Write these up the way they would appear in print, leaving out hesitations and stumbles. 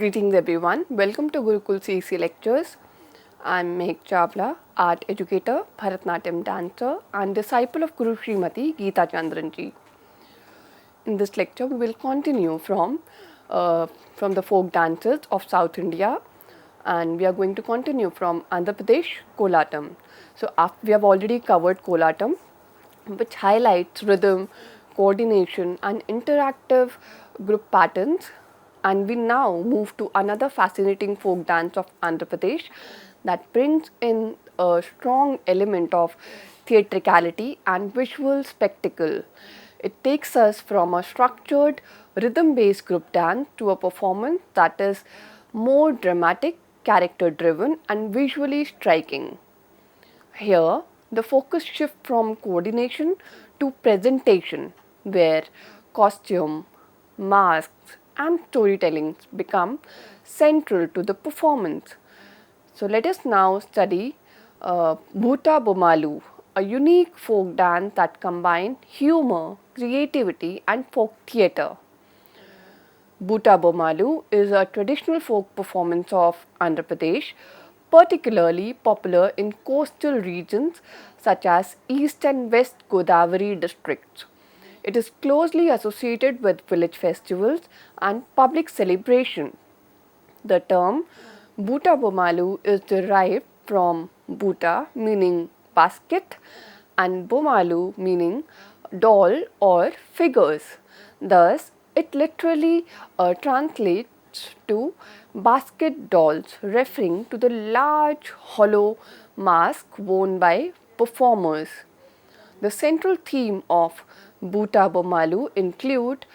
Greetings everyone. Welcome to Gurukul CEC lectures. I'm Mehak Chawla, art educator, Bharatnatyam dancer and disciple of Guru Srimati Geeta Chandranji. In this lecture, we will continue from the folk dances of South India, and we are going to continue from Andhra Pradesh, Kolattam. So we have already covered Kolattam, which highlights rhythm, coordination and interactive group patterns. And we now move to another fascinating folk dance of Andhra Pradesh that brings in a strong element of theatricality and visual spectacle. It takes us from a structured rhythm-based group dance to a performance that is more dramatic, character-driven and visually striking. Here, the focus shifts from coordination to presentation, where costume, masks, and storytelling become central to the performance. So, let us now study Butta Bommalu, a unique folk dance that combines humor, creativity, and folk theatre. Butta Bommalu is a traditional folk performance of Andhra Pradesh, particularly popular in coastal regions such as East and West Godavari districts. It is closely associated with village festivals and public celebration. The term Butta Bommalu is derived from Butta meaning basket and Bommalu meaning doll or figures. Thus, it literally translates to basket dolls, referring to the large hollow mask worn by performers. The central theme of Butta Bommalu include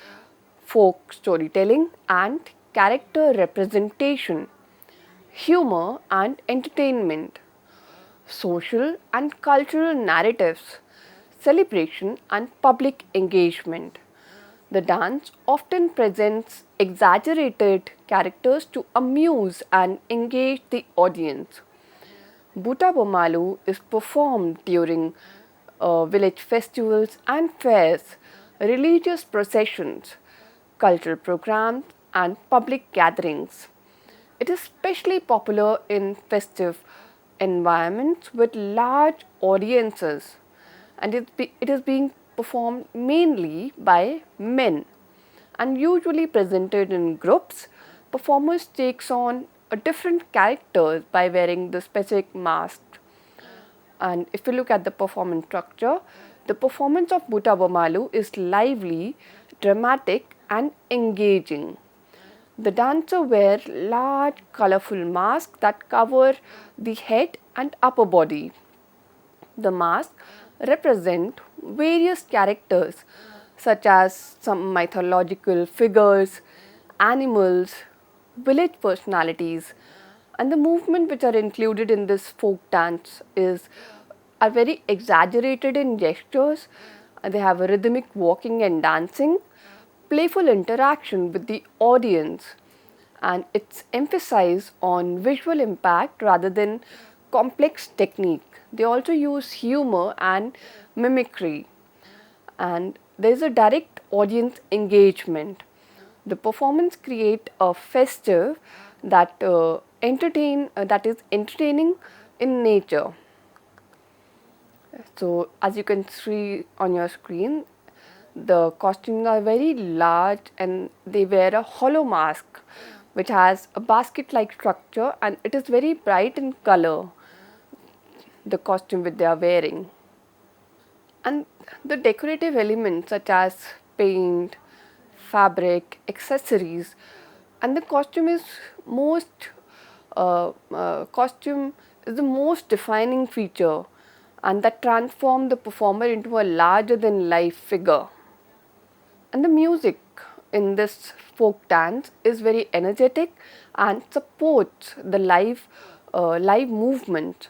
folk storytelling and character representation, humor and entertainment, social and cultural narratives, celebration and public engagement. The dance often presents exaggerated characters to amuse and engage the audience. Butta Bommalu is performed during village festivals and fairs, religious processions, cultural programs, and public gatherings. It is especially popular in festive environments with large audiences, and it is being performed mainly by men and usually presented in groups. Performers takes on a different characters by wearing the specific mask. And if you look at the performance structure, the performance of Butta Bommalu is lively, dramatic and engaging. The dancer wear large colorful masks that cover the head and upper body. The masks represent various characters such as some mythological figures, animals, village personalities, and the movement which are included in this folk dance are very exaggerated in gestures. They have a rhythmic walking and dancing, playful interaction with the audience, and it's emphasized on visual impact rather than complex technique. They also use humor and mimicry, and there is a direct audience engagement. The performance create a festive that is entertaining in nature. So as you can see on your screen, the costumes are very large and they wear a hollow mask which has a basket like structure, and it is very bright in color, the costume which they are wearing. And the decorative elements such as paint, fabric, accessories, and the costume is the most defining feature, and that transform the performer into a larger than life figure. And the music in this folk dance is very energetic and supports the live movement,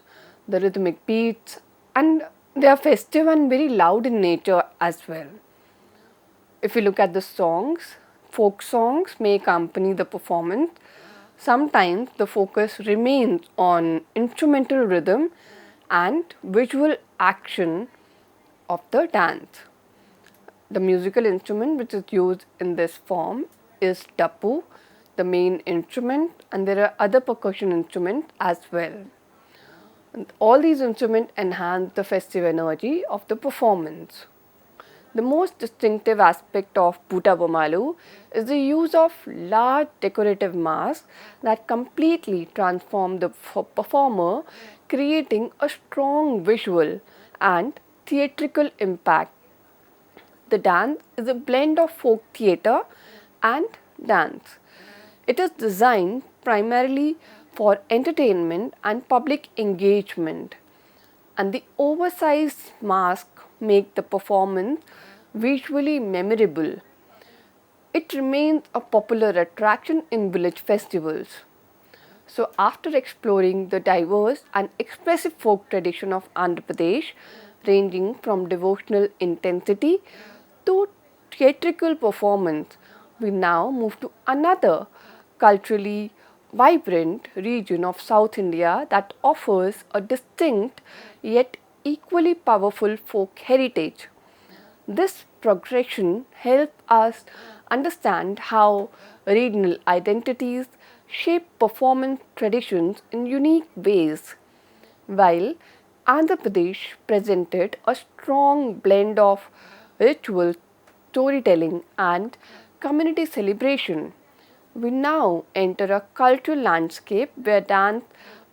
the rhythmic beats, and they are festive and very loud in nature as well. If you look at the songs, folk songs may accompany the performance. Sometimes the focus remains on instrumental rhythm and visual action of the dance. The musical instrument which is used in this form is Dappu, the main instrument, and there are other percussion instruments as well. And all these instruments enhance the festive energy of the performance. The most distinctive aspect of Butta Bommalu is the use of large decorative masks that completely transform the performer, creating a strong visual and theatrical impact. The dance is a blend of folk theatre and dance. It is designed primarily for entertainment and public engagement, and the oversized masks make the performance visually memorable. It remains a popular attraction in village festivals. So, after exploring the diverse and expressive folk tradition of Andhra Pradesh, ranging from devotional intensity to theatrical performance, we now move to another culturally vibrant region of South India that offers a distinct yet equally powerful folk heritage. This progression helps us understand how regional identities shape performance traditions in unique ways. While Andhra Pradesh presented a strong blend of ritual, storytelling, and community celebration, we now enter a cultural landscape where dance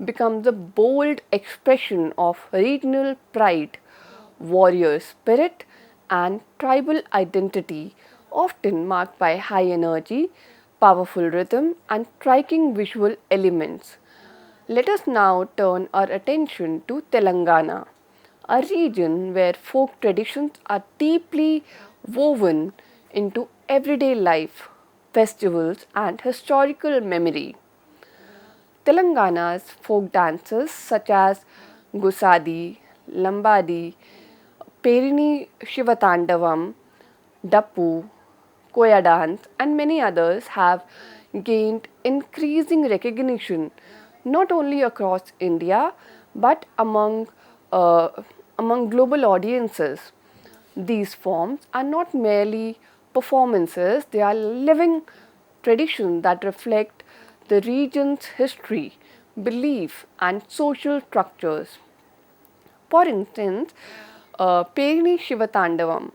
becomes a bold expression of regional pride, warrior spirit, and tribal identity, often marked by high energy, powerful rhythm, and striking visual elements. Let us now turn our attention to Telangana, a region where folk traditions are deeply woven into everyday life, festivals, and historical memory. Telangana's folk dances such as Gussadi, Lambadi, Perini Sivatandavam, Dappu, Koya Dance, and many others have gained increasing recognition not only across India but uh, among global audiences. These forms are not merely performances, they are living traditions that reflect the region's history, belief, and social structures. For instance, Perini Sivatandavam,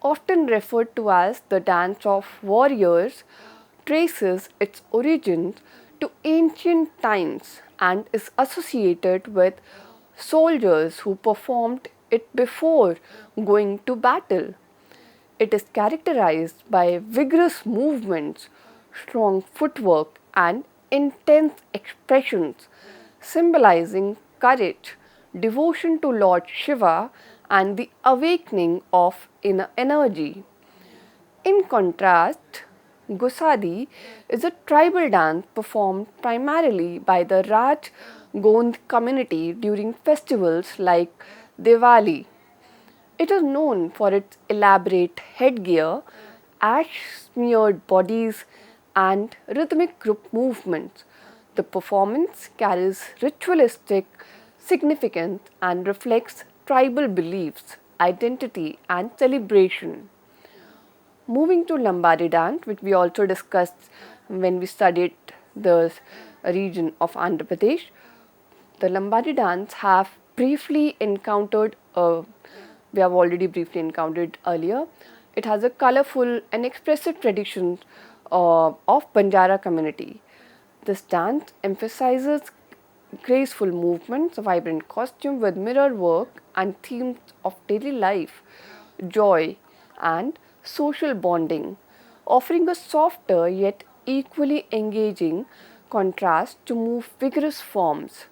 often referred to as the dance of warriors, traces its origins to ancient times and is associated with soldiers who performed it before going to battle. It is characterized by vigorous movements, strong footwork, and intense expressions, symbolizing courage, devotion to Lord Shiva, and the awakening of inner energy. In contrast, Gussadi is a tribal dance performed primarily by the Raj Gond community during festivals like Diwali. It is known for its elaborate headgear, ash smeared bodies, and rhythmic group movements. The performance carries ritualistic significance and reflects tribal beliefs, identity, and celebration. Moving to Lambadi dance, which we also discussed when we studied the region of Andhra Pradesh, the Lambadi dance we have already briefly encountered earlier. It has a colorful and expressive tradition of Banjara community. This dance emphasizes graceful movements, vibrant costume with mirror work, and themes of daily life, joy, and social bonding, offering a softer yet equally engaging contrast to more vigorous forms.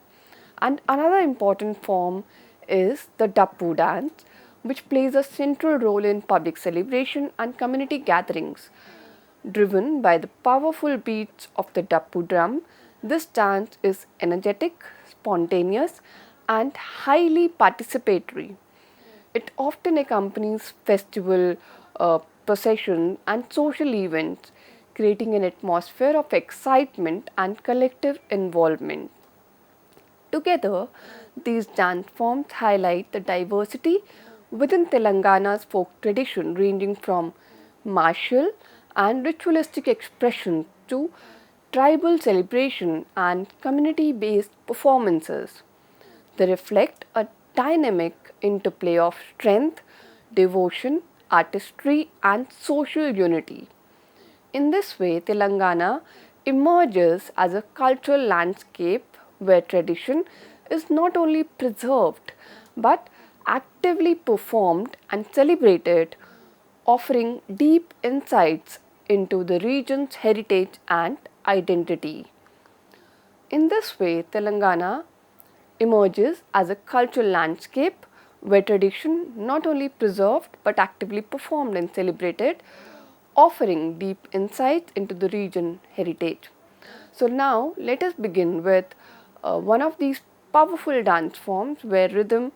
And another important form is the Dappu dance, which plays a central role in public celebration and community gatherings. Driven by the powerful beats of the Dappu drum, this dance is energetic, spontaneous, and highly participatory. It often accompanies festival, procession, and social events, creating an atmosphere of excitement and collective involvement. Together, these dance forms highlight the diversity within Telangana's folk tradition, ranging from martial and ritualistic expression to tribal celebration and community-based performances. They reflect a dynamic interplay of strength, devotion, artistry, and social unity. In this way, Telangana emerges as a cultural landscape where tradition is not only preserved but actively performed and celebrated, offering deep insights into the region's heritage and identity. In this way, Telangana emerges as a cultural landscape where tradition not only preserved but actively performed and celebrated, offering deep insights into the region heritage. So now let us begin with one of these powerful dance forms where rhythm,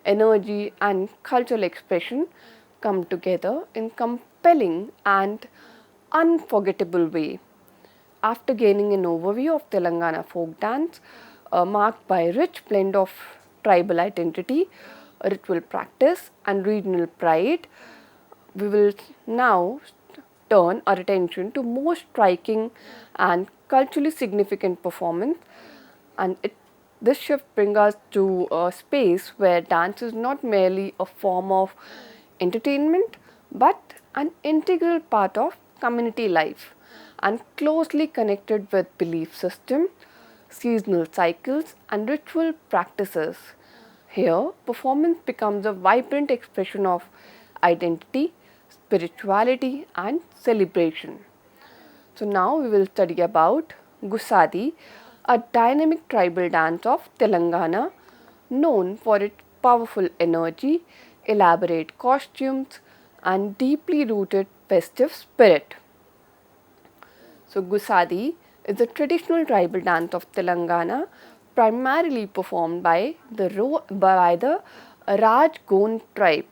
energy and cultural expression come together in compelling and unforgettable way. After gaining an overview of Telangana folk dance, marked by a rich blend of tribal identity, ritual practice, and regional pride, we will now turn our attention to most striking and culturally significant performance. And this shift brings us to a space where dance is not merely a form of entertainment but an integral part of community life and closely connected with belief system, seasonal cycles and ritual practices. Here, performance becomes a vibrant expression of identity, spirituality and celebration. So now we will study about Gussadi, a dynamic tribal dance of Telangana known for its powerful energy, elaborate costumes and deeply rooted festive spirit. So Gussadi is a traditional tribal dance of Telangana primarily performed by the Rajgond tribe.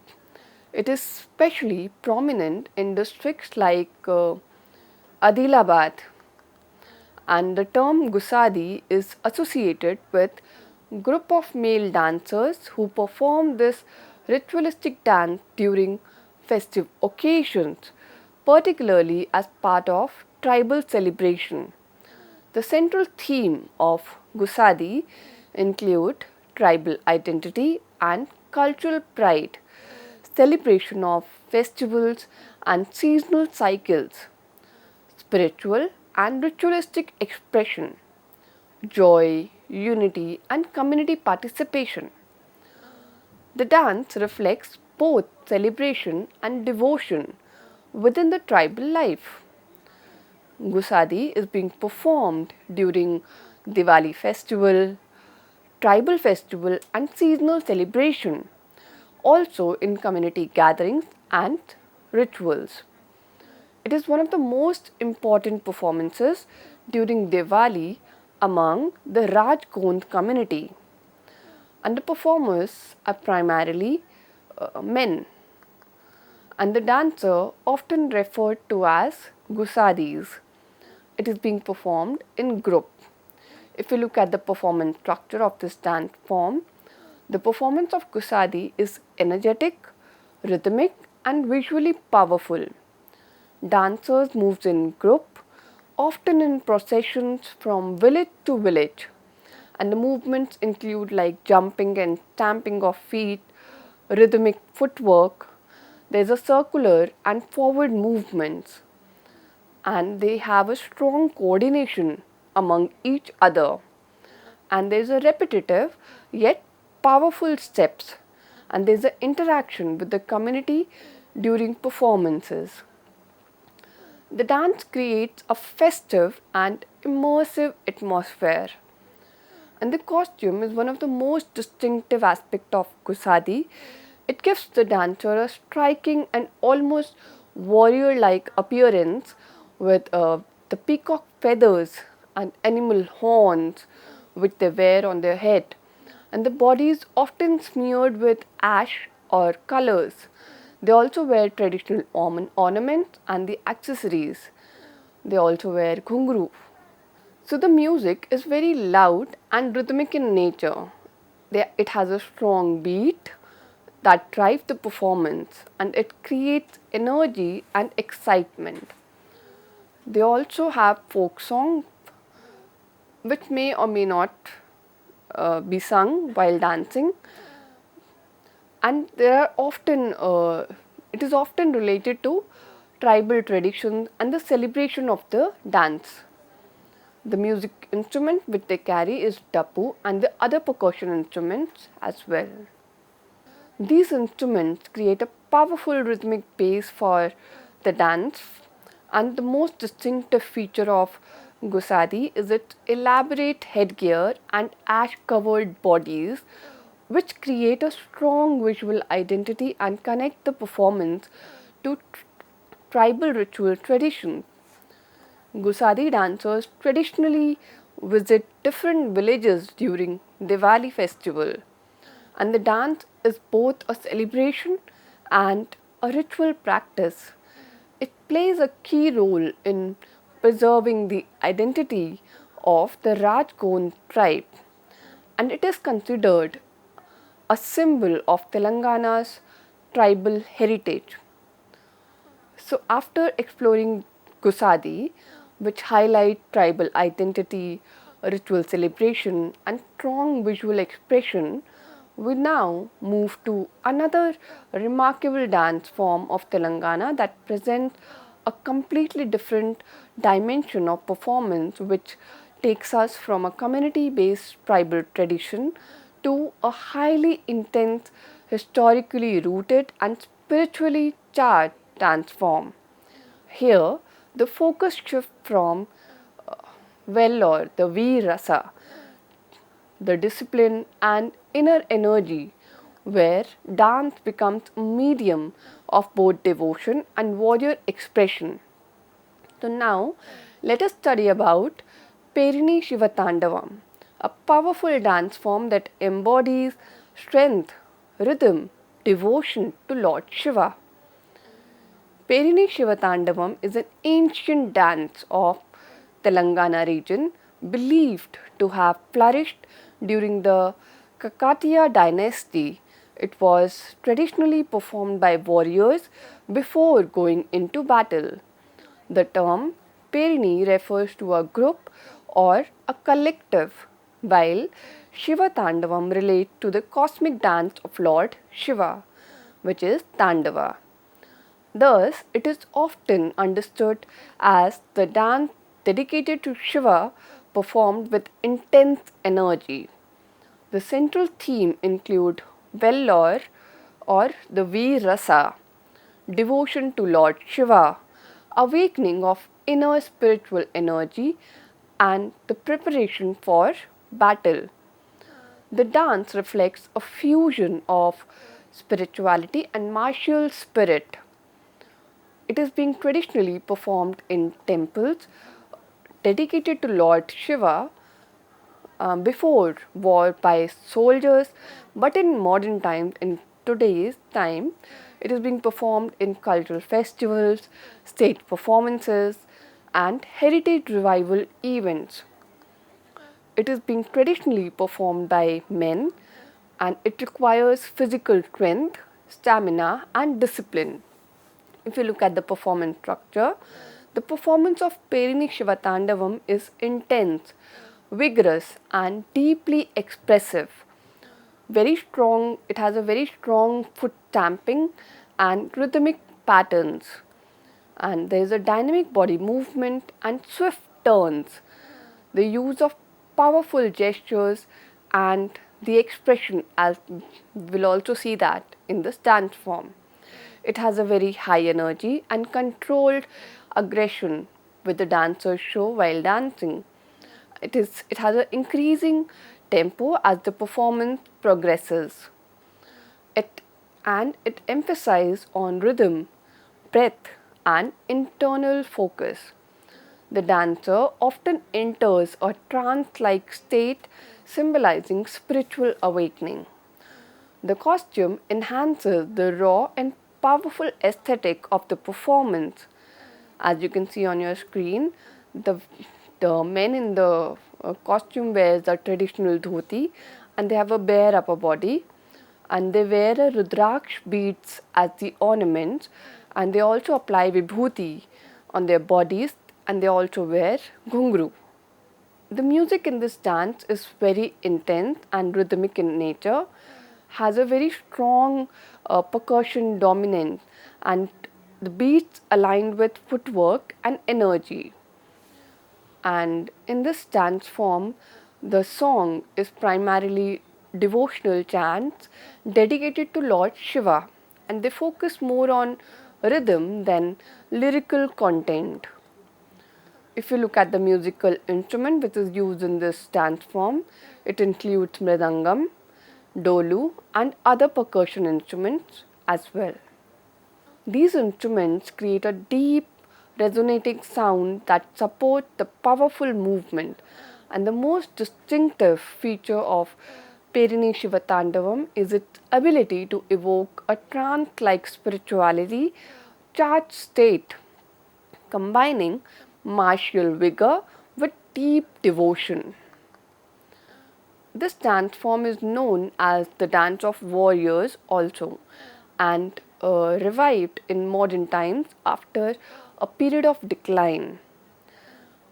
It is especially prominent in districts like Adilabad, and the term Gussadi is associated with group of male dancers who perform this ritualistic dance during festive occasions, particularly as part of tribal celebration. The central theme of Gussadi include tribal identity and cultural pride, celebration of festivals and seasonal cycles, spiritual and ritualistic expression, joy, unity, and community participation. The dance reflects both celebration and devotion within the tribal life. Gussadi is being performed during Diwali festival, tribal festival, and seasonal celebration, also in community gatherings and rituals. It is one of the most important performances during Diwali among the Rajgond community, and the performers are primarily men, and the dancer often referred to as Gussadis. It is being performed in group. If you look at the performance structure of this dance form, the performance of Gussadi is energetic, rhythmic and visually powerful. Dancers move in group, often in processions from village to village, and the movements include like jumping and stamping of feet, rhythmic footwork. There's a circular and forward movements, and they have a strong coordination among each other, and there's a repetitive yet powerful steps, and there's an interaction with the community during performances. The dance creates a festive and immersive atmosphere, and the costume is one of the most distinctive aspects of Gussadi. It gives the dancer a striking and almost warrior-like appearance with the peacock feathers and animal horns which they wear on their head, and the body is often smeared with ash or colors. They also wear traditional ornaments and the accessories. They also wear ghungru. So the music is very loud and rhythmic in nature. It has a strong beat that drives the performance, and it creates energy and excitement. They also have folk song which may or may not be sung while dancing, and there are often it is often related to tribal traditions and the celebration of the dance. The music instrument which they carry is Dappu and the other percussion instruments as well. These instruments create a powerful rhythmic base for the dance, and the most distinctive feature of Gussadi is its elaborate headgear and ash covered bodies, which create a strong visual identity and connect the performance to tribal ritual traditions. Gussadi dancers traditionally visit different villages during Diwali festival, and the dance is both a celebration and a ritual practice. It plays a key role in preserving the identity of the Rajgond tribe, and it is considered a symbol of Telangana's tribal heritage. So, after exploring Gussadi, which highlight tribal identity, ritual celebration, and strong visual expression, we now move to another remarkable dance form of Telangana that presents a completely different dimension of performance, which takes us from a community based tribal tradition to a highly intense, historically rooted, and spiritually charged dance form. Here, the focus shifts from valor, the Virasa, the discipline and inner energy, where dance becomes a medium of both devotion and warrior expression. So now let us study about Perini Sivatandavam, a powerful dance form that embodies strength, rhythm, devotion to Lord Shiva. Perini Sivatandavam is an ancient dance of Telangana region believed to have flourished during the Kakatiya dynasty. It was traditionally performed by warriors before going into battle. The term Perini refers to a group or a collective, while Shiva Tandavam relates to the cosmic dance of Lord Shiva, which is Tandava. Thus, it is often understood as the dance dedicated to Shiva performed with intense energy. The central theme include valor or the Virasa, devotion to Lord Shiva, awakening of inner spiritual energy, and the preparation for battle. The dance reflects a fusion of spirituality and martial spirit. It is being traditionally performed in temples dedicated to Lord Shiva before war by soldiers, but in modern times, in today's time, it is being performed in cultural festivals, state performances, and heritage revival events. It is being traditionally performed by men, and it requires physical strength, stamina, and discipline. If you look at the performance structure, the performance of Perini Sivatandavam is intense, vigorous, and deeply expressive. Very strong, it has a very strong foot stamping and rhythmic patterns. And there is a dynamic body movement and swift turns. The use of powerful gestures and the expression, as we'll also see that in the dance form. It has a very high energy and controlled aggression with the dancers show while dancing. It has an increasing tempo as the performance progresses. It emphasizes on rhythm, breath, and internal focus. The dancer often enters a trance-like state symbolizing spiritual awakening. The costume enhances the raw and powerful aesthetic of the performance. As you can see on your screen, the men in the costume wears the traditional dhoti, and they have a bare upper body, and they wear a rudraksh beads as the ornaments, and they also apply vibhuti on their bodies, and they also wear ghungru. The music in this dance is very intense and rhythmic in nature, has a very strong percussion dominance, and the beats aligned with footwork and energy. And in this dance form, the song is primarily devotional chants dedicated to Lord Shiva, and they focus more on rhythm than lyrical content. If you look at the musical instrument which is used in this dance form, it includes mridangam, dolu, and other percussion instruments as well. These instruments create a deep, resonating sound that supports the powerful movement, and the most distinctive feature of Perini Sivatandavam is its ability to evoke a trance like spirituality charged state, combining martial vigor with deep devotion. This dance form is known as the dance of warriors also, and revived in modern times after a period of decline.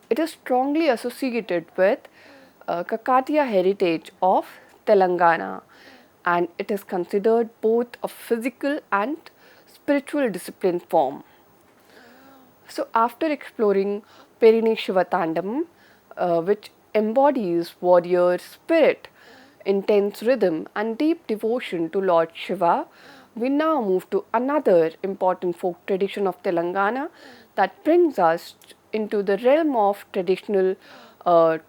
It is strongly associated with Kakatiya heritage of Telangana, and it is considered both a physical and spiritual discipline form. So, after exploring Perini Sivatandam, which embodies warrior spirit, intense rhythm, and deep devotion to Lord Shiva, we now move to another important folk tradition of Telangana that brings us into the realm of traditional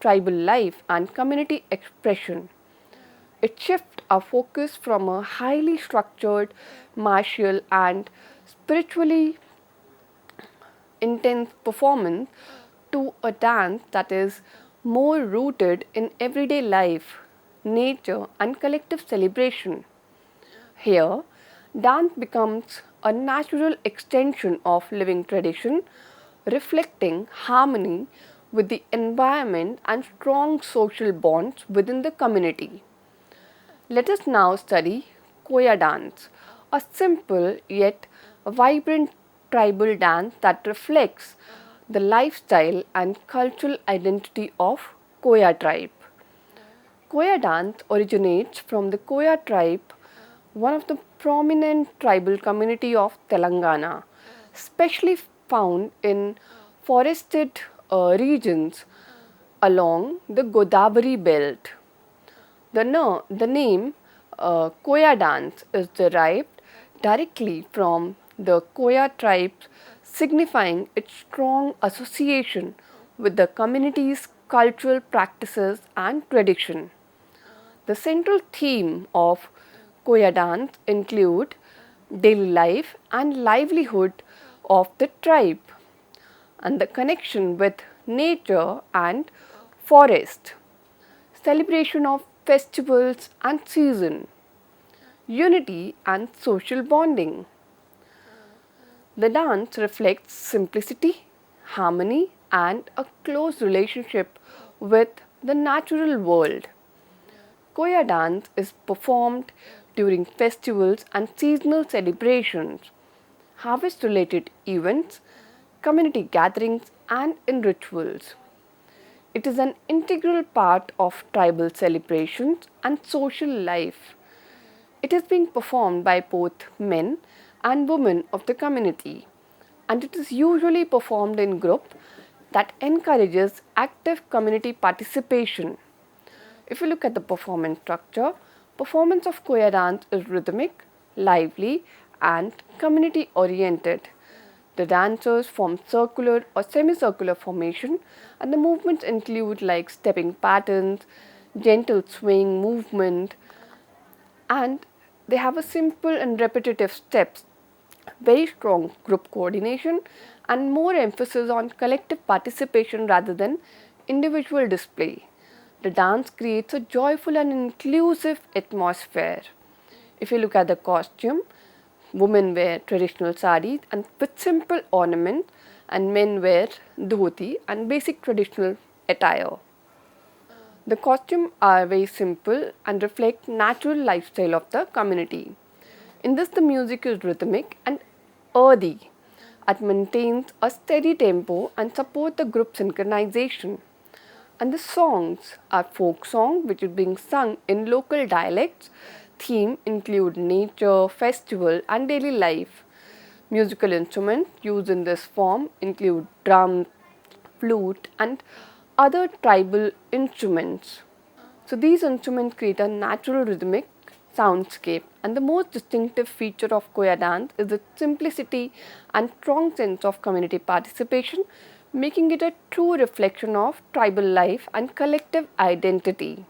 tribal life and community expression. It shifts our focus from a highly structured, martial, and spiritually intense performance to a dance that is more rooted in everyday life, nature, and collective celebration. Here, dance becomes a natural extension of living tradition, reflecting harmony with the environment and strong social bonds within the community. Let us now study Koya dance, a simple yet vibrant tribal dance that reflects the lifestyle and cultural identity of Koya tribe. Koya dance originates from the Koya tribe, one of the prominent tribal community of Telangana, especially found in forested regions along the Godavari belt. The name Koya dance is derived directly from the Koya tribe, signifying its strong association with the community's cultural practices and tradition. The central theme of Koya dance include daily life and livelihood of the tribe and the connection with nature and forest, celebration of festivals and season, unity and social bonding. The dance reflects simplicity, harmony, and a close relationship with the natural world. Koya dance is performed during festivals and seasonal celebrations, harvest related events, community gatherings, and in rituals. It is an integral part of tribal celebrations and social life. It is being performed by both men and women of the community, and it is usually performed in group that encourages active community participation. If you look at the performance structure, performance of Koya dance is rhythmic, lively, and community oriented. The dancers form circular or semicircular formation, and the movements include like stepping patterns, gentle swaying movement, and they have a simple and repetitive steps, very strong group coordination, and more emphasis on collective participation rather than individual display. The dance creates a joyful and inclusive atmosphere. If you look at the costume, women wear traditional saris and with simple ornament, and men wear dhoti and basic traditional attire. The costumes are very simple and reflect natural lifestyle of the community. In this, the music is rhythmic and earthy. It maintains a steady tempo and support the group synchronization. And the songs are folk song, which is being sung in local dialects. Theme include nature, festival, and daily life. Musical instruments used in this form include drum, flute, and other tribal instruments. So these instruments create a natural rhythmic soundscape, and the most distinctive feature of Koya dance is its simplicity and strong sense of community participation, making it a true reflection of tribal life and collective identity.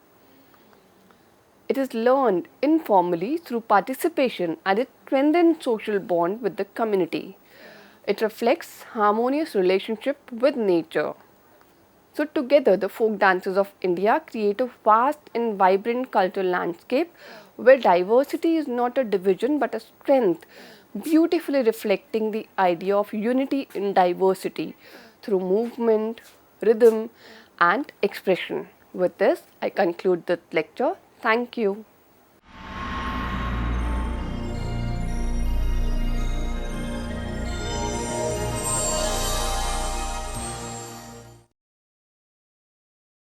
It is learned informally through participation and it strengthens social bond with the community. It reflects harmonious relationship with nature. So together the folk dances of India create a vast and vibrant cultural landscape where diversity is not a division but a strength, beautifully reflecting the idea of unity in diversity through movement, rhythm and expression. With this, I conclude the lecture. Thank you.